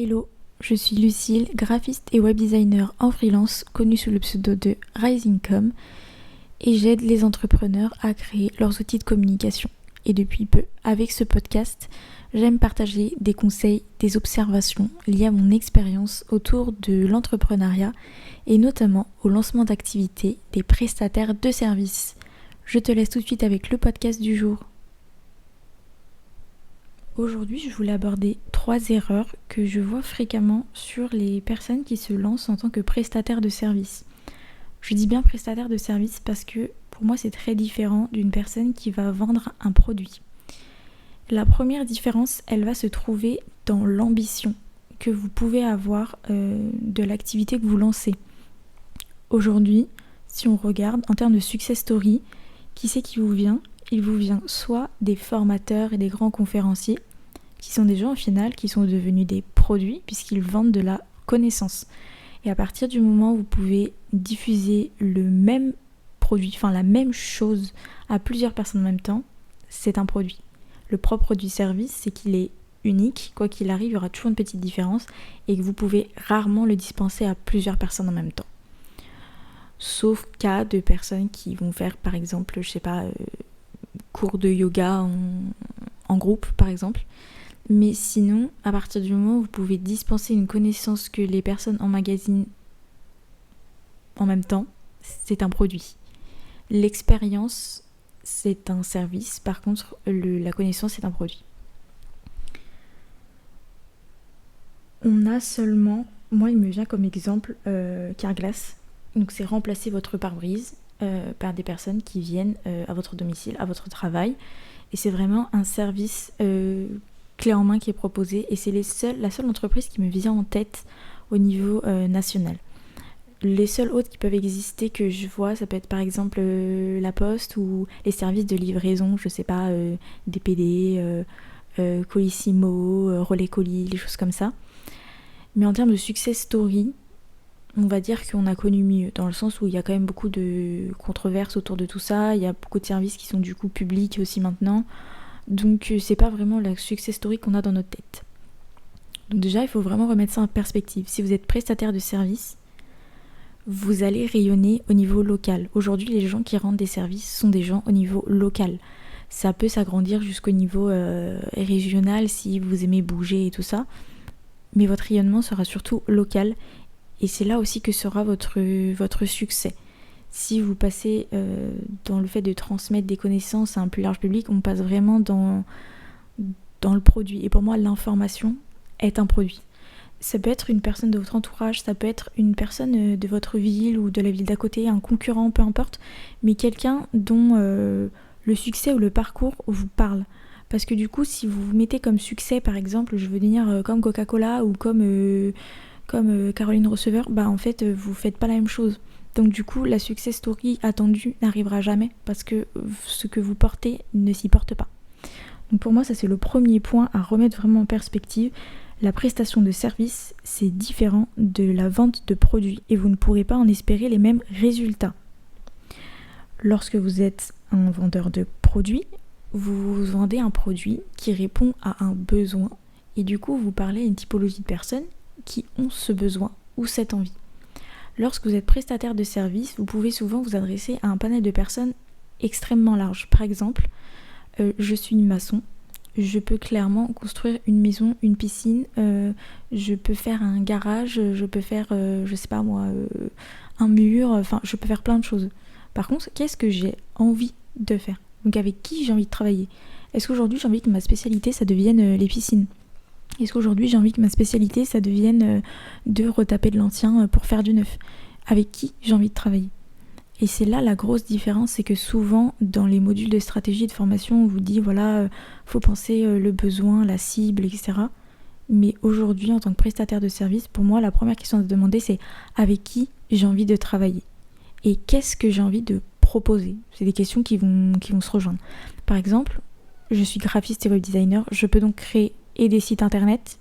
Hello, je suis Lucille, graphiste et web designer en freelance, connue sous le pseudo de Risingcom, et j'aide les entrepreneurs à créer leurs outils de communication. Et depuis peu, avec ce podcast, j'aime partager des conseils, des observations liées à mon expérience autour de l'entrepreneuriat et notamment au lancement d'activités des prestataires de services. Je te laisse tout de suite avec le podcast du jour. Aujourd'hui, je voulais aborder 3 erreurs que je vois fréquemment sur les personnes qui se lancent en tant que prestataires de services. Je dis bien prestataire de services parce que pour moi, c'est très différent d'une personne qui va vendre un produit. La première différence, elle va se trouver dans l'ambition que vous pouvez avoir de l'activité que vous lancez. Aujourd'hui, si on regarde en termes de success story, qui c'est qui vous vient ? Il vous vient soit des formateurs et des grands conférenciers, qui sont des gens au final qui sont devenus des produits puisqu'ils vendent de la connaissance. Et à partir du moment où vous pouvez diffuser le même produit, enfin la même chose à plusieurs personnes en même temps, c'est un produit. Le propre du service, c'est qu'il est unique, quoi qu'il arrive, il y aura toujours une petite différence et que vous pouvez rarement le dispenser à plusieurs personnes en même temps. Sauf cas de personnes qui vont faire par exemple, cours de yoga en groupe par exemple. Mais sinon, à partir du moment où vous pouvez dispenser une connaissance que les personnes emmagasinent en même temps, c'est un produit. L'expérience, c'est un service. Par contre, la connaissance, c'est un produit. On a seulement, moi il me vient comme exemple Carglass. Donc c'est remplacer votre pare-brise par des personnes qui viennent à votre domicile, à votre travail. Et c'est vraiment un service clé en main qui est proposé et c'est la seule entreprise qui me vient en tête au niveau national. Les seuls autres qui peuvent exister que je vois, ça peut être par exemple la Poste ou les services de livraison, DPD, Colissimo, Relais Colis, les choses comme ça. Mais en termes de success story, on va dire qu'on a connu mieux, dans le sens où il y a quand même beaucoup de controverses autour de tout ça, il y a beaucoup de services qui sont du coup publics aussi maintenant, donc c'est pas vraiment la success story qu'on a dans notre tête. Donc déjà, il faut vraiment remettre ça en perspective. Si vous êtes prestataire de service, vous allez rayonner au niveau local. Aujourd'hui, les gens qui rendent des services sont des gens au niveau local. Ça peut s'agrandir jusqu'au niveau régional si vous aimez bouger et tout ça, mais votre rayonnement sera surtout local. Et c'est là aussi que sera votre succès. Si vous passez dans le fait de transmettre des connaissances à un plus large public, on passe vraiment dans le produit. Et pour moi, l'information est un produit. Ça peut être une personne de votre entourage, ça peut être une personne de votre ville ou de la ville d'à côté, un concurrent, peu importe, mais quelqu'un dont le succès ou le parcours vous parle. Parce que du coup, si vous vous mettez comme succès, par exemple, je veux dire comme Coca-Cola ou comme Caroline Receveur, en fait, vous faites pas la même chose. Donc du coup, la success story attendue n'arrivera jamais parce que ce que vous portez ne s'y porte pas. Donc pour moi, ça c'est le premier point à remettre vraiment en perspective. La prestation de service, c'est différent de la vente de produits et vous ne pourrez pas en espérer les mêmes résultats. Lorsque vous êtes un vendeur de produits, vous vendez un produit qui répond à un besoin et du coup, vous parlez à une typologie de personnes qui ont ce besoin ou cette envie. Lorsque vous êtes prestataire de service, vous pouvez souvent vous adresser à un panel de personnes extrêmement large. Par exemple, je suis maçon, je peux clairement construire une maison, une piscine, je peux faire un garage, je peux faire, un mur, je peux faire plein de choses. Par contre, qu'est-ce que j'ai envie de faire ? Donc avec qui j'ai envie de travailler ? Est-ce qu'aujourd'hui j'ai envie que ma spécialité ça devienne les piscines ? Est-ce qu'aujourd'hui j'ai envie que ma spécialité ça devienne de retaper de l'ancien pour faire du neuf ? Avec qui j'ai envie de travailler ? Et c'est là la grosse différence, c'est que souvent dans les modules de stratégie de formation on vous dit faut penser le besoin, la cible, etc. Mais aujourd'hui en tant que prestataire de service, pour moi la première question à se demander c'est avec qui j'ai envie de travailler ? Et qu'est-ce que j'ai envie de proposer ? C'est des questions qui vont se rejoindre. Par exemple, je suis graphiste et web designer, je peux donc créer et des sites internet,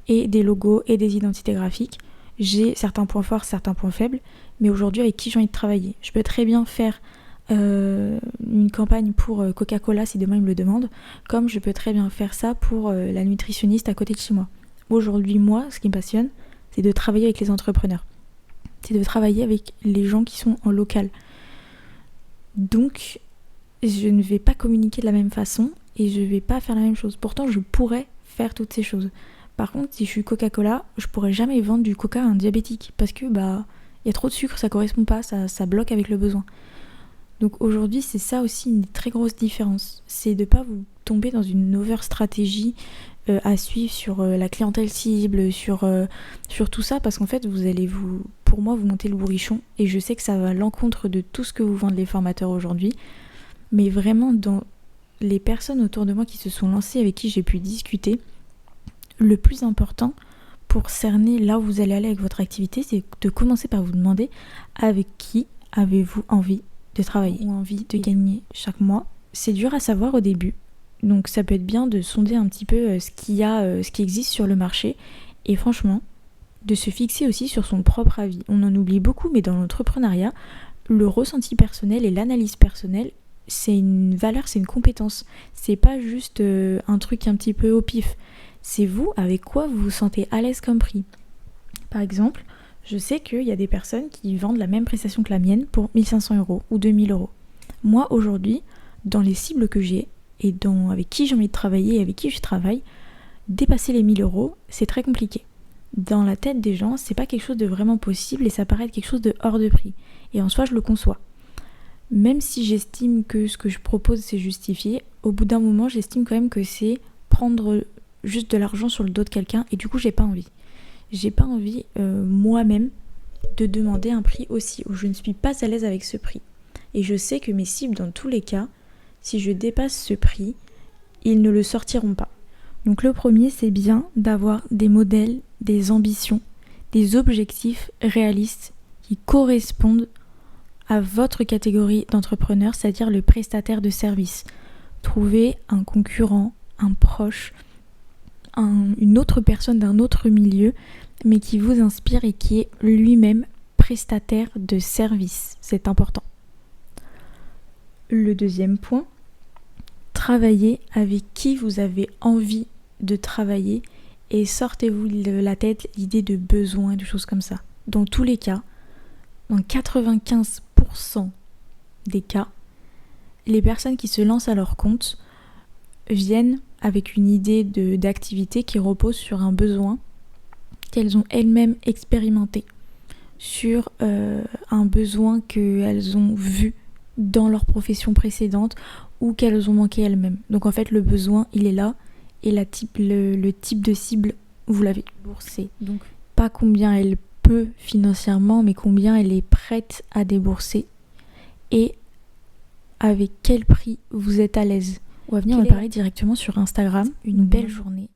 et des logos, et des identités graphiques. J'ai certains points forts, certains points faibles, mais aujourd'hui, avec qui j'ai envie de travailler ? Je peux très bien faire une campagne pour Coca-Cola si demain ils me le demandent, comme je peux très bien faire ça pour la nutritionniste à côté de chez moi. Aujourd'hui, moi, ce qui me passionne, c'est de travailler avec les entrepreneurs. C'est de travailler avec les gens qui sont en local. Donc, je ne vais pas communiquer de la même façon et je ne vais pas faire la même chose. Pourtant, je pourrais faire toutes ces choses. Par contre, si je suis Coca-Cola, je pourrais jamais vendre du coca à un diabétique parce que y a trop de sucre, ça correspond pas, ça bloque avec le besoin. Donc aujourd'hui, c'est ça aussi une très grosse différence. C'est de pas vous tomber dans une over-stratégie à suivre sur la clientèle cible, sur tout ça, parce qu'en fait, pour moi, vous montez le bourrichon, et je sais que ça va à l'encontre de tout ce que vous vendent les formateurs aujourd'hui, mais vraiment dans les personnes autour de moi qui se sont lancées, avec qui j'ai pu discuter, le plus important pour cerner là où vous allez aller avec votre activité, c'est de commencer par vous demander avec qui avez-vous envie de travailler ou envie de gagner chaque mois. C'est dur à savoir au début, donc ça peut être bien de sonder un petit peu ce qui existe sur le marché, et franchement, de se fixer aussi sur son propre avis. On en oublie beaucoup, mais dans l'entrepreneuriat, le ressenti personnel et l'analyse personnelle, c'est une valeur, c'est une compétence. C'est pas juste un truc un petit peu au pif. C'est vous, avec quoi vous vous sentez à l'aise comme prix. Par exemple, je sais qu'il y a des personnes qui vendent la même prestation que la mienne pour 1500 € ou 2000 €. Moi, aujourd'hui, dans les cibles que j'ai et avec qui j'ai envie de travailler et avec qui je travaille, dépasser les 1000 €, c'est très compliqué. Dans la tête des gens, c'est pas quelque chose de vraiment possible et ça paraît être quelque chose de hors de prix. Et en soi, je le conçois. Même si j'estime que ce que je propose, c'est justifié, au bout d'un moment, j'estime quand même que c'est prendre juste de l'argent sur le dos de quelqu'un, et du coup, j'ai pas envie. J'ai pas envie, moi-même, de demander un prix aussi haut. Je ne suis pas à l'aise avec ce prix. Et je sais que mes cibles, dans tous les cas, si je dépasse ce prix, ils ne le sortiront pas. Donc le premier, c'est bien d'avoir des modèles, des ambitions, des objectifs réalistes qui correspondent à votre catégorie d'entrepreneur, c'est-à-dire le prestataire de service. Trouvez un concurrent, un proche, une autre personne d'un autre milieu, mais qui vous inspire et qui est lui-même prestataire de service. C'est important. Le deuxième point, travaillez avec qui vous avez envie de travailler et sortez-vous de la tête l'idée de besoin, de choses comme ça. Dans tous les cas, dans 95% des cas, les personnes qui se lancent à leur compte viennent avec une idée d'activité qui repose sur un besoin qu'elles ont elles-mêmes expérimenté, sur un besoin qu'elles ont vu dans leur profession précédente ou qu'elles ont manqué elles-mêmes. Donc en fait, le besoin, il est là, et le type de cible, vous l'avez déboursé. Donc pas combien elle peut financièrement, mais combien elle est prête à débourser et avec quel prix vous êtes à l'aise. On va venir me parler directement sur Instagram. Une belle journée